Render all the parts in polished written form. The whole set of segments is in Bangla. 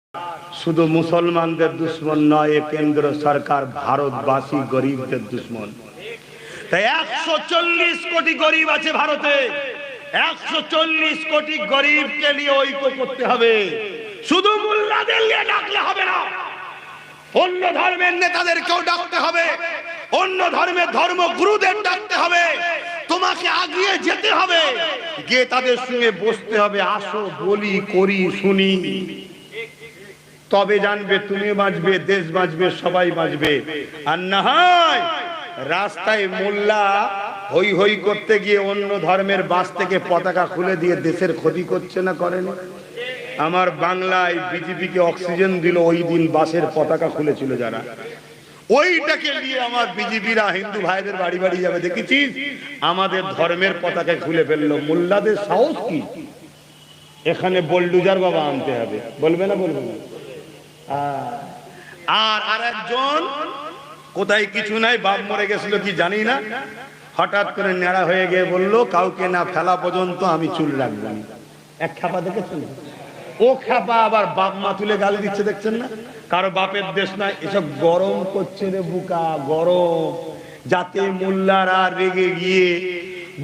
শুধু মুসলমানদের দুশ্মন নয়, কেন্দ্র সরকার ভারতবাসী গরিবদের দুশ্মন। তাই 140 কোটি গরিব আছে ভারতে, 140 কোটি গরিবকে নিয়ে ঐক্য করতে হবে। শুধু মোল্লাদের নিয়ে ডাকলে হবে না, অন্য ধর্মের নেতাদেরকেও ডাকতে হবে, অন্য ধর্মের ধর্মগুরুদের ডাকতে হবে। তোমাকে আগিয়ে যেতে হবে, গিয়ে তাদের সঙ্গে বসতে হবে, আসো বলি করি শুনি, তবে জানবে তুমি বাঁচবে, দেশ বাঁচবে, সবাই বাঁচবে। আর না হয় রাস্তায় মোল্লা হই হই করতে গিয়ে অন্য ধর্মের বাস থেকে পতাকা খুলে দিয়ে দেশের ক্ষতি করছে না, করেনি? আমার বাংলায় বিজেপিকে অক্সিজেন দিল ওই দিন বাসের পতাকা খুলেছিল যারা, ওইটাকে নিয়ে আমার বিজেপিরা হিন্দু ভাইদের বাড়ি বাড়ি যাবে, দেখেছিস আমাদের ধর্মের পতাকা খুলে ফেললো। মোল্লাদের সাহস কি? এখানে বোলডুজার বাবা আনতে হবে, বলবে না? বলবে না? আর একজন কোথায় কিছু নাই, বাপ মরে গেছিল কি জানি না, হঠাৎ করে নেড়া হয়ে গিয়ে বললো কাউকে না ফেলা পর্যন্ত আমি চুল রাখবো না। এক খ্যাপা দেখেছেন? ও খ্যাপা আবার বাপ মা তুলে গালি দিচ্ছে, দেখছেন না? কারো বাপের দেশ নাই, এসব গরম করছে রে বুকা, গরম, যাতে মোল্লারা রেগে গিয়ে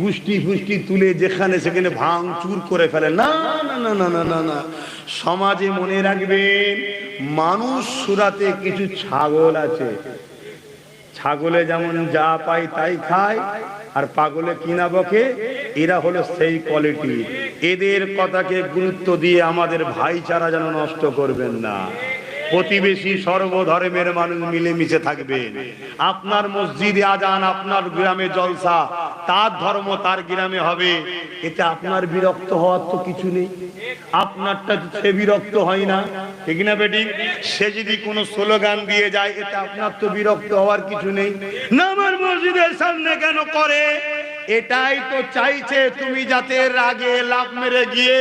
গুষ্টি ফুষ্টি তুলে যেখানে সেখানে ভাঙচুর করে ফেলে। না না না না না না না, সমাজে মনে রাখবেন মানুষ সুরাতে কিছু ছাগল আছে, ছাগলে যেমন যা পায় তাই খায়, আর পাগলে কিনা বকে, এরা হলো সেই কোয়ালিটি। এদের কথাকে গুরুত্ব দিয়ে আমাদের ভাইচারা যেন নষ্ট করবেন না। প্রতিবেশী সর্বধর্মের মানুষ মিলেমিশে থাকবেন। আপনার মসজিদে আজান, আপনার গ্রামে জলসা, তার ধর্ম তার গ্রামে হবে, এতে আপনার বিরক্ত হওয়ার তো কিছু নেই। আপনারটা সে বিরক্ত হয় না, ঠিক না বেটি? সে যদি কোনো স্লোগান দিয়ে যায়, এটা আপনার তো বিরক্ত হওয়ার কিছু নেই। না, আমার মসজিদের সামনে কেন করে? এটাই তো চাইছে তুমি যাতে রাগে লাফ মেরে গিয়ে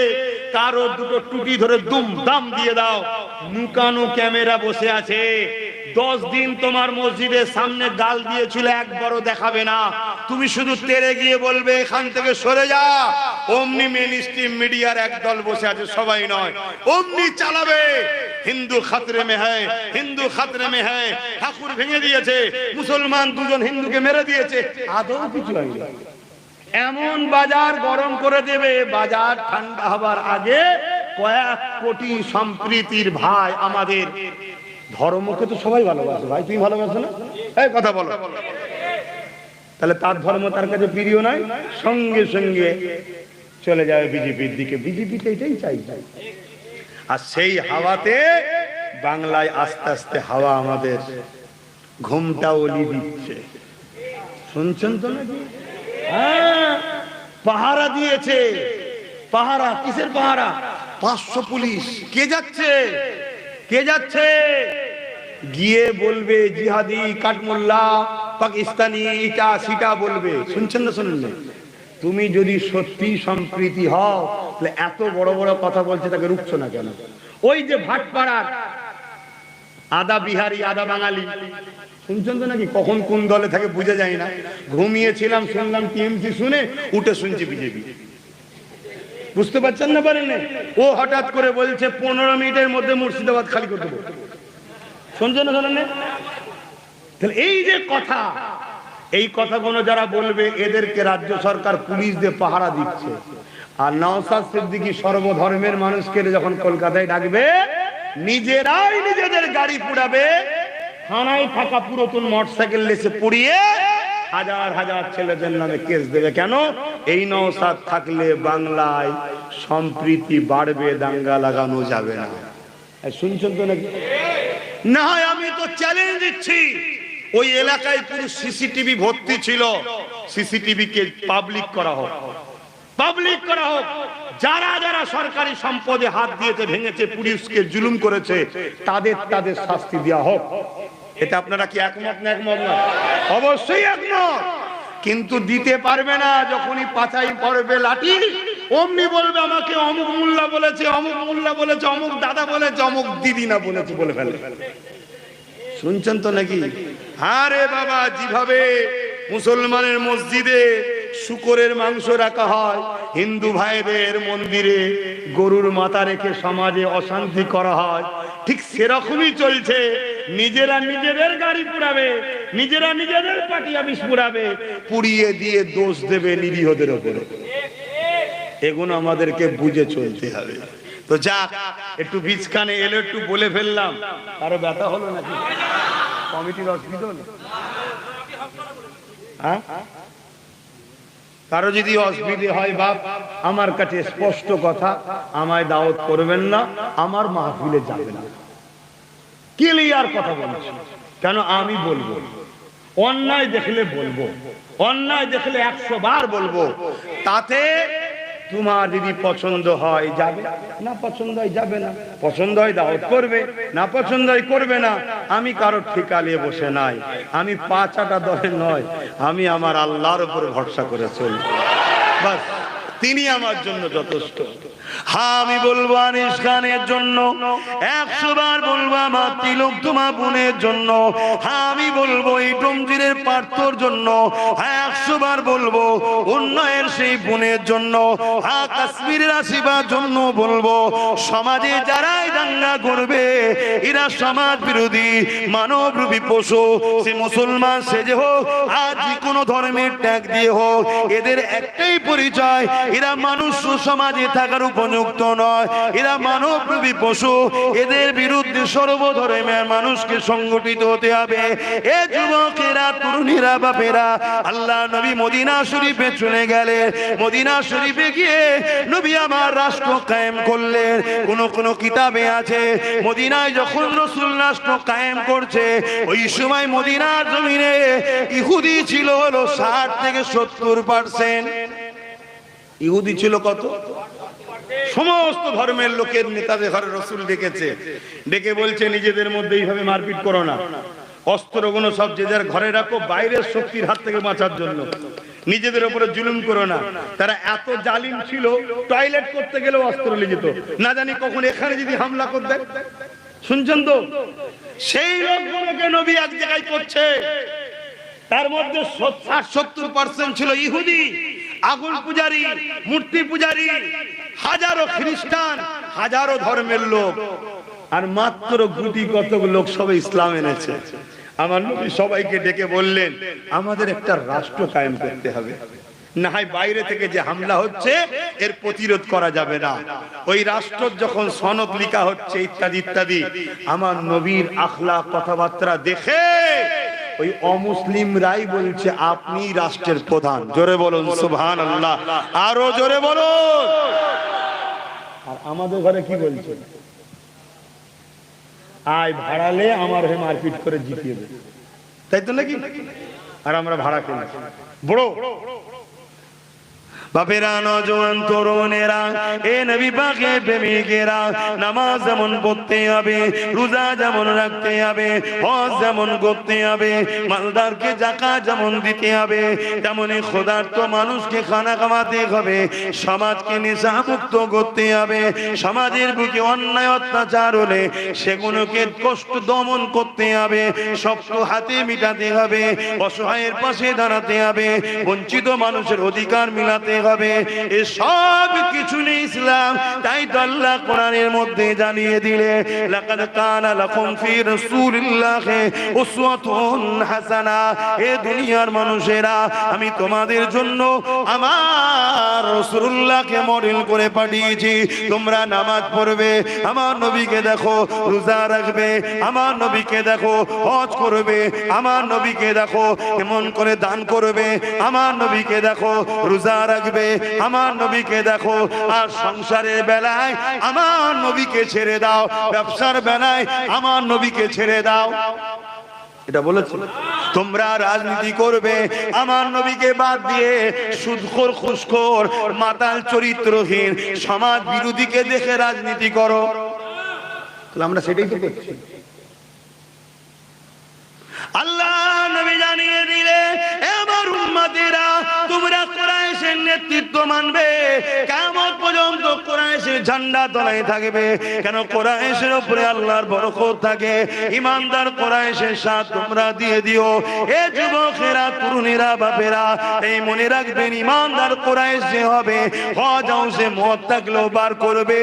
কারো দুটো টুটি ধরে দুম দাম দিয়ে দাও। নুকানো ক্যামেরা বসে আছে, 10 দিন তোমার মসজিদের সামনে গাল দিয়েছিল, একবারও দেখাবে না। তুমি শুধু তেড়ে গিয়ে বলবে এখান থেকে সরে যা, অমনি মেইনস্ট্রিম মিডিয়ার একদল বসে আছে, সবাই নয়, অমনি চালাবে। হিন্দু খাতরে মে হ্যায়, হিন্দু খাতরে মে হ্যায়, ঠাকুর ভেঙে দিয়েছে, মুসলমান দুজন হিন্দুকে মেরে দিয়েছে, আদৌ কিছু হয়নি। এমন বাজার গরম করে দেবে, বাজার ঠান্ডা হবার আগে কয়েক কোটি সম্প্রীতির ভাই আমাদের ধর্মকে তো সবাই ভালোবাসে। ভাই তুমি ভালোবাসো না? এই কথা বলো। তাহলে তার ধর্ম তার কাছে প্রিয় নয়, সঙ্গে সঙ্গে চলে যাবে বিজেপির দিকে। বিজেপিতে এটাই চাই। আর সেই হাওয়াতে বাংলায় আস্তে আস্তে হাওয়া আমাদের ঘুমটা ওলি দিচ্ছে, শুনছেন তো নাকি? পাহারা দিয়েছে। পাহারা কিসের পাহারা? 500 পুলিশ। কে যাচ্ছে? কে যাচ্ছে? গিয়ে বলবে জিহাদি, কাঠমোল্লা, পাকিস্তানি, এটা সেটা বলবে। শুনছেন না? শুনুন না। তুমি যদি সত্যি সম্প্রীতি হও, তাহলে এত বড় বড় কথা বলছে, তাকে রুখছো না কেন? ওই যে ভাটপাড়ার আদা বিহারি আদা বাঙালি, শুনছেন তো নাকি? কখন কোন দলে থাকে বুঝে যায় না। ঘুমিয়েছিলাম, শুনলাম টিএমসি, শুনে উঠে শুনছি বিজেপি। বুঝতে পারছেন না? পারেন না? ও হঠাৎ করে বলছে 15 মিনিটের মধ্যে মুর্শিদাবাদ খালি করে দেবো। শুনছেন না? শোনেন না? তাহলে এই যে কথা, এই কথাগুলো যারা বলবে, এদেরকে রাজ্য সরকার পুলিশ দিয়ে পাহারা দিচ্ছে। আর নওশাদ সিদ্দিকী সর্বধর্মের মানুষকে যখন কলকাতায় ডাকবে, নিজেরাই নিজেদের গাড়ি পুড়াবে, থানায় থাকা পুরাতন মোটরসাইকেল লেসে পুড়িয়ে হাজার হাজার ছেলেদের নামে কেস দেবে। কেন? এই নওশাদ থাকলে বাংলায় সম্প্রীতি বাড়বে, দাঙ্গা লাগানো যাবে না। শুনছেন তো নাকি? না হয় আমি তো চ্যালেঞ্জ দিচ্ছি, ওই এলাকায় পুরো সিসিটিভি ভর্তি ছিল, সিসিটিভি কে পাবলিক করা হোক, পাবলিক করা হোক। যারা যারা সরকারি সম্পদে হাত দিয়েছে, ভেঙেছে, পুলিশকে জুলুম করেছে, তাদের শাস্তি দেওয়া হোক। এটা আপনারা কি একমত না? একমত না? অবশ্যই একমত। কিন্তু দিতে পারবে না। যখনই পাছাই পড়বে লাঠি, অমনি বলবে আমাকে অমুক মোল্লা বলেছে, অমুক মোল্লা বলেছে, অমুক দাদা বলেছে, অমুক দিদি না বলেছে, বলে ফেলে। শুনছেন তো নাকি? আরে বাবা, যেভাবে মুসলমানের মসজিদে শুকরের মাংস রাখা হয়, হিন্দু ভাইদের মন্দিরে গরুর মাথা রেখে সমাজে অশান্তি করা হয়, ঠিক সেরকমই চলছে। নিজেরা নিজেদের গাড়ি পুড়াবে, নিজেরা নিজেদের পার্টি অফিস পুড়াবে, পুড়িয়ে দিয়ে দোষ দেবে নিরীহদের উপরে। এগুলো আমাদেরকে বুঝে চলতে হবে। তো যাক, একটু বীজখানে এলো, একটু বলে ফেললাম। কারো ব্যথা হলো নাকি? কমিটির অসুবিধা হলো? হ্যাঁ, কারো যদি অসুবিধে হয় বাপ, আমার কাছে স্পষ্ট কথা, আমায় দাওয়াত করবেন না, আমার মাহফিলে যাবেন না। ক্লিয়ার কথা বলছি, কেন আমি বলবো, অন্যায় দেখলে বলবো, অন্যায় দেখলে 100 বার বলবো। তাতে তোমার যদি পছন্দ হয় যাবে, না পছন্দ হয় যাবে না, পছন্দ হয় দাওয়াত করবে, না পছন্দ হয় করবে না। আমি কারো ঠিকা নিয়ে বসে নাই, আমি 5 দলে নয়, আমি আমার আল্লাহর উপর ভরসা করে চলি, বাস তিনি আমার জন্য যথেষ্ট। হ্যাঁ, আমি বলবো আনিস খানের জন্য, 100 বার বলবো আমার তিলোত্তমা বোনের জন্য। হ্যাঁ, আমি বলবো এই ডোমজিরের পার্থর জন্য। হ্যাঁ, 100 বার বলবো উন্নয়নের সেই বোনের জন্য। হ্যাঁ, কাশ্মীরের আসিবার জন্য বলবো। সমাজে যারাই দাঙ্গা করবে, এরা সমাজ বিরোধী, মানবরূপী পশু। সে মুসলমান সেজে হোক, আর যে কোনো ধর্মের ট্যাগ দিয়ে হোক, এদের একটাই পরিচয়, এরা মানুষ সমাজে থাকার উপযুক্ত নয়, এরা মানবরূপী পশু। এদের বিরুদ্ধে সর্বধর্মের মানুষকে সংগঠিত হতে হবে। এ যুবকেরা, তরুণীরা, বাপেরা, আল্লাহ নবী মদিনা শরীফে চলে গেলে, মদিনা শরীফে গিয়ে নবী আমার রাষ্ট্র কায়েম করলেন। কোন কিতাবে আছে মদিনায় যখন রাসূল রাষ্ট্র কায়েম করছে, ওই সময় মদিনার জমিনে ইহুদি ছিল হলো 60 থেকে 70%। ইহুদি ছিল কত? সমস্ত ধর্মের লোকের নেতাদের ঘরে রাসূল ডেকেছে, ডেকে বলছে নিজেদের মধ্যে এইভাবে মারপিট করো না, অস্ত্রগুলো সব যে যার ঘরে রাখো, বাইরের শক্তির হাত থেকে বাঁচার জন্য। নিজেদের উপরে জুলুম করো না। তারা এত জালিম ছিল, টয়লেট করতে গেলেও অস্ত্র নিয়ে যেত, না জানি কখন এখানে যদি হামলা করে দেয়। শুনছেন তো? সেই লোকগুলোকে নবী এক জায়গায় করছে, তার মধ্যে 60-70% ছিল ইহুদি, আগুন পূজারী, মূর্তি পূজারী, হাজারো খ্রিস্টান, হাজারো ধর্মের লোক, আর মাত্র গুটি কতক লোক সবাই ইসলাম এনেছে। আমার নবী সবাইকে ডেকে বললেন, আমাদের একটা রাষ্ট্র কায়েম করতে হবে, না হয় বাইরে থেকে যে হামলা হচ্ছে এর প্রতিরোধ করা যাবে না। ওই রাষ্ট্র যখন সনদ লিখা হচ্ছে ইত্যাদি ইত্যাদি, আমার নবীর আখলাক কথাবার্তা দেখে ওই অমুসলিমরাই বলছে আপনি রাষ্ট্রের প্রধান। জোরে বলুন সুবহানাল্লাহ, আরো জোরে বলুন। আর আমাদের ঘরে কি বলছে? আয় ভাড়ালে আমার হয়ে মারপিট করে জিতিয়ে দেবে, তাই তো নাকি? আর আমরা ভাড়া কিনি। বড় বাপেরা, নওজোয়ান তরুণেরা, এ নবী পাকের প্রেমিকেরা, নামাজ যেমন পড়তে হবে, রোজা যেমন রাখতে হবে, হজ যেমন করতে হবে, মালদারকে যাকাত যেমন দিতে হবে, তেমনি ক্ষুধার্ত মানুষকে খানা খাওয়াতে হবে, সমাজকে নেশামুক্ত করতে হবে, সমাজের বুকে অন্যায় অত্যাচার হলে সেগুলোকে কষ্ট দমন করতে হবে, শক্ত হাতে মিটাতে হবে, অসহায়ের পাশে দাঁড়াতে হবে, বঞ্চিত মানুষের অধিকার মিলাতে হবে। এসব কিছু নেই ইসলাম। তাই তো আল্লাহ কোরআনের মধ্যে জানিয়ে দিলে, লাকাদ কানা লাকুম ফি রাসূলিল্লাহি উসওয়াতুন হাসানা। হে দুনিয়ার মানুষেরা, আমি তোমাদের জন্য আমার রাসূলুল্লাহকে মডেল করে পাঠিয়েছি। তোমরা নামাজ পড়বে, আমার নবীকে দেখো, রোজা রাখবে, আমার নবীকে দেখো, হজ করবে, আমার নবীকে দেখো কেমন করে দান করবে, আমার নবীকে দেখো রোজা রাখবে, আমার নবীকে দেখো। আর সংসারের বেলায় আমার নবীকে ছেড়ে দাও, ব্যবসার বেলায় আমার নবীকে ছেড়ে দাও। এটা বলেছে। তোমরা রাজনীতি করবে, আমার নবীকে বাদ দিয়ে সুদখোর, ঘুষখোর, মাতাল, চরিত্রহীন, সমাজ বিরোধীকে দেখে রাজনীতি করো। তাহলে আমরা সেটাই তো করছি। আল্লাহ নবী জানিয়ে দিলে, আমার উম্মতেরা, তোমরা কুরাইশের নেতৃত্ব মানবে, কিয়ামত পর্যন্ত কুরাইশের ঝান্ডা তলায় থাকবে। কেন? কুরাইশের উপরে আল্লাহর বরকত থাকে। ইমানদার কুরাইশের সাথ তোমরা দিয়ে দিও। এ যুবকেরা, তরুণেরা, বাপেরা, এই মনে রাখবেন, ইমানদার কুরাইশ যে হবে, হজ হাউসে মদ থাকলেও বার করবে।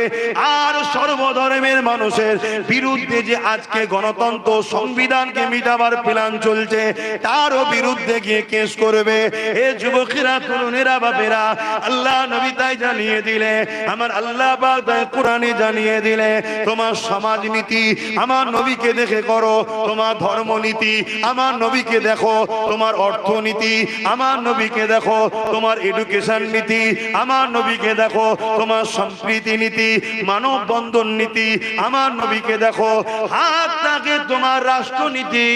আর সর্বধর্মের মানুষের বিরুদ্ধে যে আজকে গণতন্ত্র সংবিধানকে মিটাবার প্ল্যান চলছে, তারও বিরুদ্ধে গিয়ে কেস করবে। এ যুবকেরা, তরুণেরা, বাপেরা, আল্লাহ নবী তাই জানিয়ে দিলে, আমার আল্লাহ পাক তাই কোরআনে জানিয়ে দিলে, তোমার সমাজনীতি আমার নবীকে দেখে করো, তোমার ধর্মনীতি আমার নবীকে দেখো, তোমার অর্থনীতি আমার নবীকে দেখো, তোমার এডুকেশন নীতি আমার নবীকে দেখো, তোমার সম্প্রীতি নীতি, মানব বন্ধন নীতি আমার নবীকে দেখো, হাত থাকে তোমার রাষ্ট্রনীতি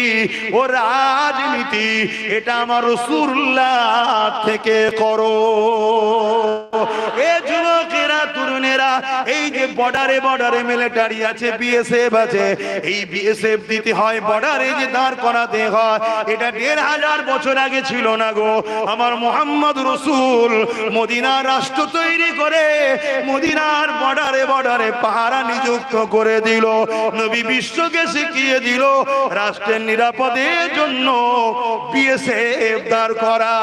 ও রাজনীতি, এটা আমার রাসূলুল্লাহ থেকে করো। এ যুবকেরা, তরুণেরা, এই যে বর্ডারে বর্ডারে মিলিটারি আছে, বিএসএফ আছে, এই বিএসএফ দিতে হয়, বর্ডারে যে দাঁড় করাতে হয়, এটা ১৫০০ বছর আগে ছিল না গো। আমার মুহাম্মদ রাসূল মদিনার রাষ্ট্র তৈরি করে মদিনার বর্ডারে বর্ডারে পাহারা নিযুক্ত করে দিল। নবী বিশ্বকে শিখিয়ে দিল রাষ্ট্রের নিরাপদের জন্য বিএসএফ দাঁড় করা।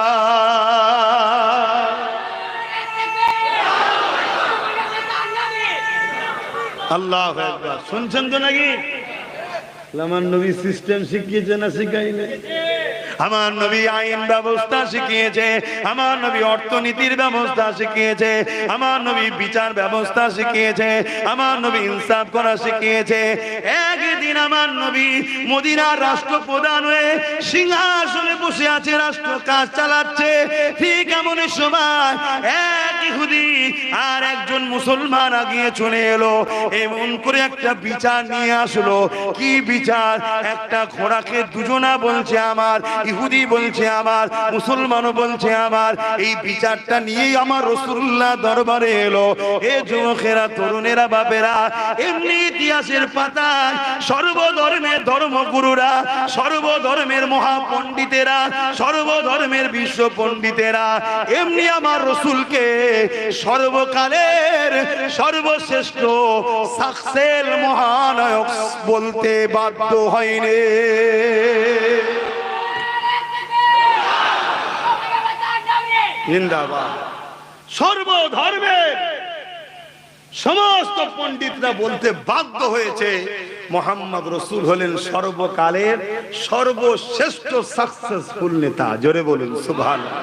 আল্লাহু আকবার। শুনছেন তো নাকি? আমার নবী সিস্টেম শিখিয়েছে না শিখাইলে? আমার নবী আইন ব্যবস্থা শিখিয়েছে, আমার নবী অর্থনীতির ব্যবস্থা শিখিয়েছে, আমার নবী বিচার ব্যবস্থা শিখিয়েছে, আমার নবী ইনসাফ করা শিখিয়েছে। একদিন আমার নবী মদিনার রাষ্ট্রপ্রধান হয়ে সিংহাসনে বসে আছে, রাষ্ট্র কাজ চালাচ্ছে। ঠিক এমন সময় এক ইহুদি আর একজন মুসলমান আগিয়ে চলে এলো, এমন করে একটা বিচার নিয়ে আসলো। কি বিচার? একটা ঘোড়াকে দুজনা বলছে আমার, ইহুদি বলছে আমার, মুসলমানও বলছে আমার। এই বিচারটা নিয়েই আমার রাসূলুল্লাহ দরবারে এলো। এ যুবকেরা, তরুণেরা, বাপেরা, এমনি ইতিহাসের পাতায় সর্বধর্মের ধর্মগুরুরা, সর্বধর্মের মহাপণ্ডিতেরা, সর্বধর্মের বিশ্ব পণ্ডিতেরা এমনি আমার রাসূলকে সর্বকালের সর্বশ্রেষ্ঠ সাকসেল মহানায়ক বলতে বাধ্য হয়নি। জিন্দাবাদ। সর্বধর্মের সমস্ত পণ্ডিতরা বলতে বাধ্য হয়েছে মুহাম্মদ রাসূল হলেন সর্বকালের সর্বশ্রেষ্ঠ সাকসেসফুল নেতা। জোরে বলুন সুবহানাল্লাহ।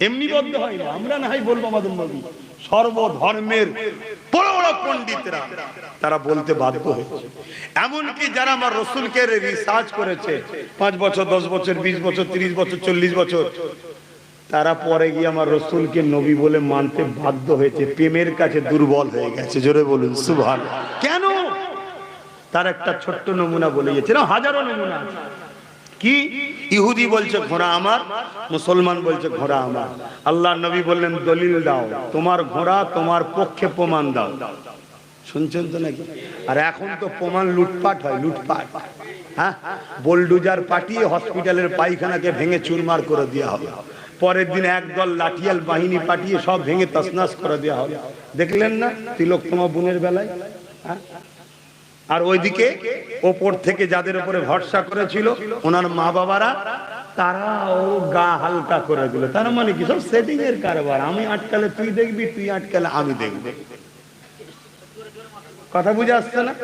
এমনি বদ্ধ হয় না, আমরা না হয় বলবো আমাদের নবী। সর্বধর্মের বড় বড় পণ্ডিতরা তারা বলতে বাধ্য হয়েছে। এমনকি যারা আমার রাসূলকে রিসার্চ করেছে 5 বছর, 10 বছর, 20 বছর, 30 বছর, 40 বছর, তারা পরে গিয়ে আমার রাসূলকে নবী বলে মানতে বাধ্য হয়েছে। প্রেমের কাছে দুর্বল হয়ে গেছে। জোরে বলুন সুবহানাল্লাহ। কেন? তার একটা ছোট্ট নমুনা বলে গেছে, হাজারো নমুনা আছে। কি? ইহুদি বলছে ঘোড়া আমার, মুসলমান বলছে ঘোড়া আমার। আল্লাহর নবী বললেন দলিল দাও, তোমার ঘোড়া তোমার পক্ষে প্রমাণ দাও। শুনছেন তো নাকি? আর এখন তো প্রমাণ লুটপাট হয়, লুটপাট। হ্যাঁ, বোলডুজার পাঠিয়ে হসপিটালের পায়খানাকে ভেঙে চুরমার করে দেওয়া হবে। পরের দিন একদল লাঠিয়াল বাহিনী পাঠিয়ে সব ভেঙে তছনছ করে দেওয়া হবে। দেখলেন না তিলোত্তমা বোনের বেলায়? হ্যাঁ। আর ওইদিকে ওপর থেকে যাদের উপরে ভরসা করেছিল ওনার মা বাবারা, তারাও গা হালকা করে দিল। তার মানে কি? সব সেটিং এর কারবার। আমি আটকালে তুই দেখবি, তুই আটকালে আমি দেখব। কথা বুঝে আসছে না?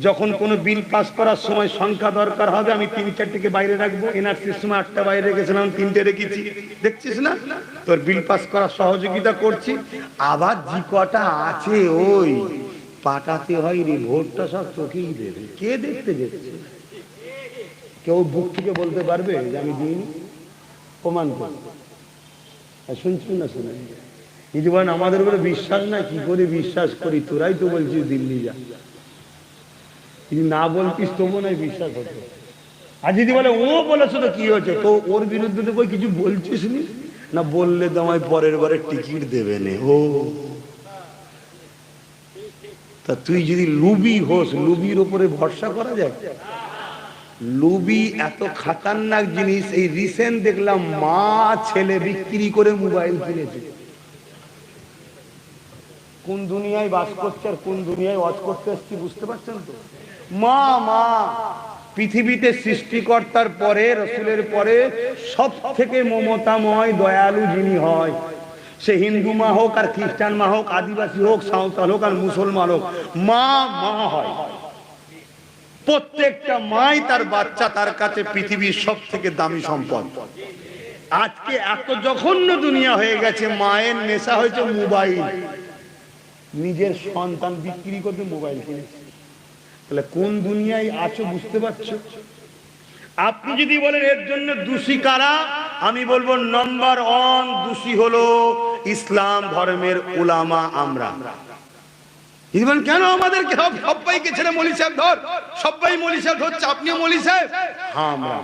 যখন কোনো বিল পাস করার সময় সংখ্যা দরকার হবে, আমি 3-4টিকে বাইরে রাখবো। এনআরসির সময় 8টা বাইরে রেখেছিলাম, 3টে রেখেছি। দেখছিস না? তোর বিল পাস করার সহযোগিতা করছি। আবার যে কটা আছে ওই পাঠাতে হয় রে, ভোটটা সব চোখেই দেবে। কে দেখতে যাচ্ছে? কেউ বুক থেকে বলতে পারবে যে আমি দিইনি? প্রমাণ করবে। শুনছেন না? শুনে যদি বলেন আমাদের উপরে বিশ্বাস না, কি করে বিশ্বাস করি? তোরাই তো বলছিস দিল্লি যা। যদি না বলতিস তবু নয় বিশ্বাস হতো। আর যদি বলে ও বলেছো তো কি হয়েছে, তো ওর বিরুদ্ধে তো কিছু বলছিস নি না? বললে তো আমায় পরের বারে টিকিট দেবে না। ও তা তুই যদি লুবি হোস, লুবির উপরে ভরসা করা যায়? লুবি এত খাতারনাক জিনিস। এই রিসেন্ট দেখলাম মা ছেলে বিক্রি করে মোবাইল কিনেছে। কোন দুনিয়ায় বাস করছে আর কোন দুনিয়ায় ওয়াজ করতে এসছি বুঝতে পারছেন তো? মা মা পৃথিবীতে সৃষ্টিকর্তার পরে, রসুলের পরে সব থেকে মমতাময় দয়ালু যিনি হয়, সে হিন্দু মা হোক আর খ্রিস্টান মা হোক, আদিবাসী হোক, সাঁওতাল হোক আর মুসলমান হোক, মা মা হয়। প্রত্যেকটা মাই তার বাচ্চা তার কাছে পৃথিবীর সব থেকে দামি সম্পদ। আজকে এত জঘন্য দুনিয়া হয়ে গেছে, মায়ের নেশা হয়েছে মোবাইল, নিজের সন্তান বিক্রি করতে মোবাইল কিনেছে। তাহলে কোন দুনিয়ায় আছো বুঝতে পারছো? আপনি যদি বলেন এর জন্য দোষী কারা, আমি বলবো নাম্বার 1 দোষী হলো ইসলাম ধর্মের উলামা। আমরা কেন আমাদেরকে সবাইকে ছেড়ে মৌলী সাহেব ধর, সবাই মৌলী সাহেব ধরছে, আপনিও মৌলী সাহেব। হ্যাঁ, আমরা